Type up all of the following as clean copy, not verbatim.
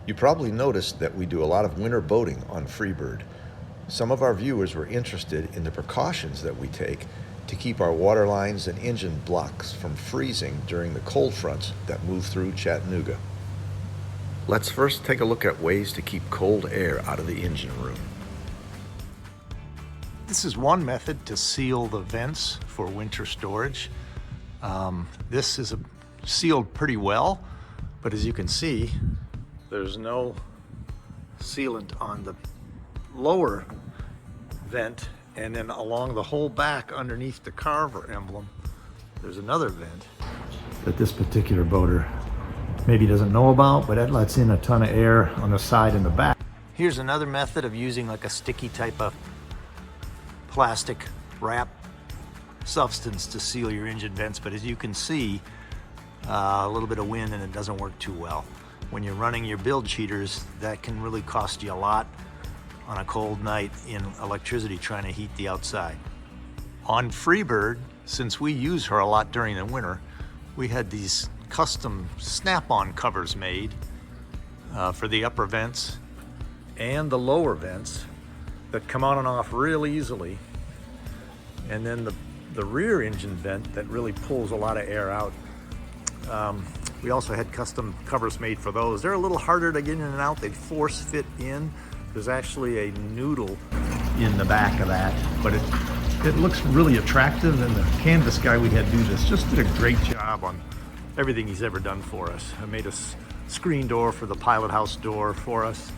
You probably noticed that we do a lot of winter boating on Freebird. Some of our viewers were interested in the precautions that we take to keep our water lines and engine blocks from freezing during the cold fronts that move through Chattanooga. Let's first take a look at ways to keep cold air out of the engine room. This is one method to seal the vents for winter storage. This is sealed pretty well, but as you can see, there's no sealant on the lower vent, and then along the whole back underneath the carver emblem, there's another vent that this particular boater maybe doesn't know about, but it lets in a ton of air on the side and the back. Here's another method of using like a sticky type of plastic wrap substance to seal your engine vents, but as you can see, a little bit of wind and it doesn't work too well. When you're running your Bilge heaters, that can really cost you a lot on a cold night in electricity trying to heat the outside. On Freebird, since we use her a lot during the winter, we had these custom snap-on covers made for the upper vents and the lower vents that come on and off real easily. And then the rear engine vent that really pulls a lot of air out. We also had custom covers made for those. They're a little harder to get in and out. They force fit in. There's actually a noodle in the back of that, but it looks really attractive, and the canvas guy we had do this just did a great job on everything he's ever done for us. I made a screen door for the pilot house door for us.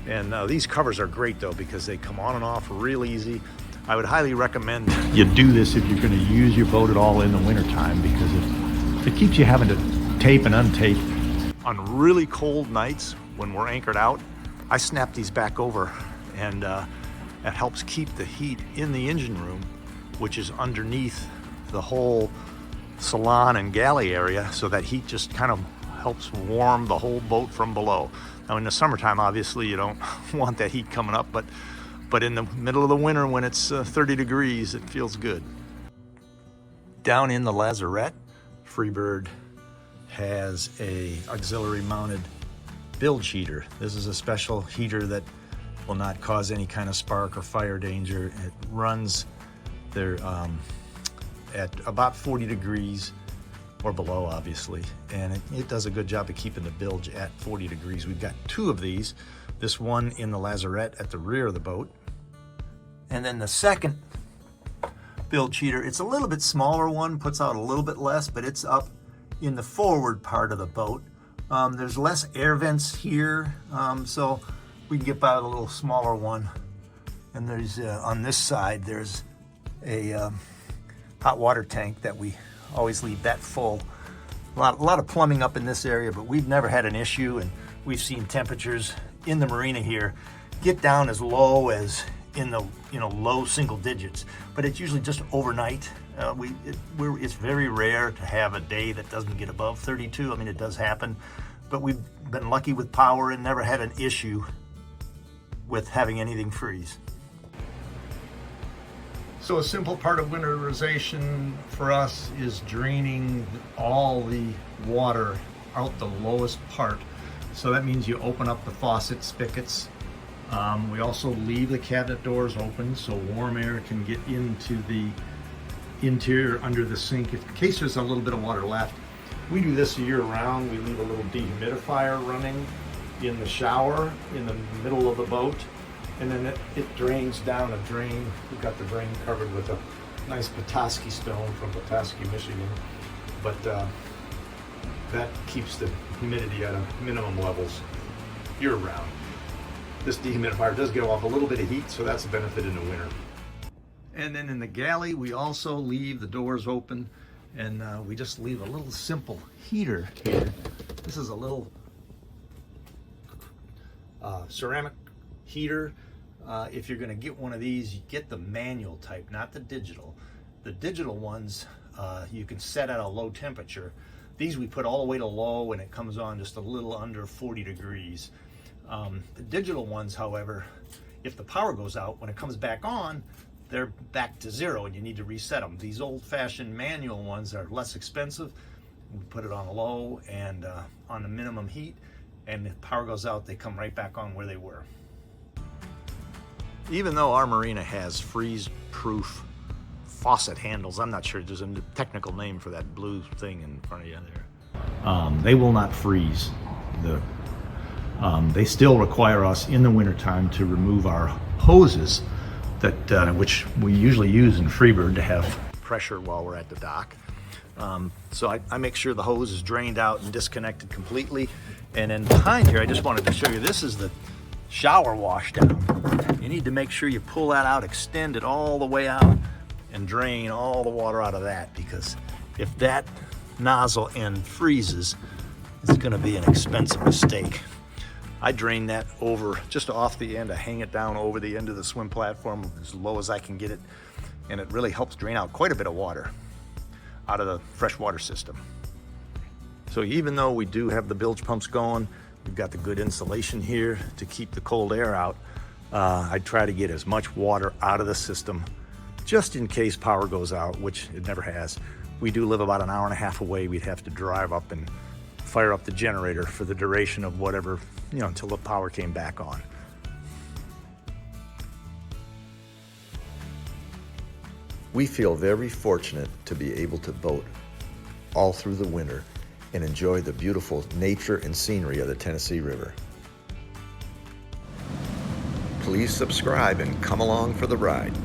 And these covers are great though, because they come on and off real easy. I would highly recommend you do this if you're going to use your boat at all in the wintertime, because it keeps you having to tape and untape. On really cold nights when we're anchored out, I snap these back over, and that helps keep the heat in the engine room, which is underneath the whole salon and galley area, so that heat just kind of helps warm the whole boat from below. Now in the summertime, obviously you don't want that heat coming up, but in the middle of the winter when it's 30 degrees, it feels good. Down in the lazarette, Freebird has a auxiliary mounted bilge heater. This is a special heater that will not cause any kind of spark or fire danger. It runs there at about 40 degrees or below, obviously, and it does a good job of keeping the bilge at 40 degrees. We've got two of these, this one in the lazarette at the rear of the boat, and then the second bilge heater, it's a little bit smaller one, puts out a little bit less, but it's up in the forward part of the boat. There's less air vents here, so we can get by with a little smaller one. And there's on this side, there's a hot water tank that we always leave that full. A lot of plumbing up in this area, but we've never had an issue, and we've seen temperatures in the marina here get down as low as in the low single digits, but it's usually just overnight. It's very rare to have a day that doesn't get above 32. I mean, it does happen, but we've been lucky with power and never had an issue with having anything freeze. So a simple part of winterization for us is draining all the water out the lowest part. So that means you open up the faucet spigots. We also leave the cabinet doors open so warm air can get into the interior under the sink in case there's a little bit of water left. We do this year round. We leave a little dehumidifier running in the shower in the middle of the boat, and then it drains down a drain. We've got the drain covered with a nice Petoskey stone from Petoskey, Michigan, but that keeps the humidity at a minimum levels year round. This dehumidifier does give off a little bit of heat, so that's a benefit in the winter. And then in the galley, we also leave the doors open, and we just leave a little simple heater here. This is a little ceramic heater. If you're going to get one of these, you get the manual type, not the digital. The digital ones you can set at a low temperature. These we put all the way to low, and it comes on just a little under 40 degrees. The digital ones, however, if the power goes out, when it comes back on, they're back to zero and you need to reset them. These old-fashioned manual ones are less expensive. We put it on low and on the minimum heat, and if power goes out, they come right back on where they were. Even though our marina has freeze-proof faucet handles, I'm not sure there's a technical name for that blue thing in front of you there. They will not freeze. They still require us in the wintertime to remove our hoses, which we usually use in Freebird to have pressure while we're at the dock. So I make sure the hose is drained out and disconnected completely. And then behind here, I just wanted to show you, this is the shower wash down. You need to make sure you pull that out, extend it all the way out, and drain all the water out of that, because if that nozzle end freezes, it's going to be an expensive mistake. I drain that over just off the end. I hang it down over the end of the swim platform as low as I can get it, and it really helps drain out quite a bit of water out of the freshwater system. So even though we do have the bilge pumps going, we've got the good insulation here to keep the cold air out, I try to get as much water out of the system just in case power goes out, which it never has. We do live about an hour and a half away. We'd have to drive up and fire up the generator for the duration of whatever, until the power came back on. We feel very fortunate to be able to boat all through the winter and enjoy the beautiful nature and scenery of the Tennessee River. Please subscribe and come along for the ride.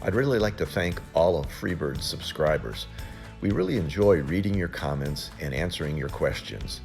I'd really like to thank all of Freebird's subscribers. We really enjoy reading your comments and answering your questions.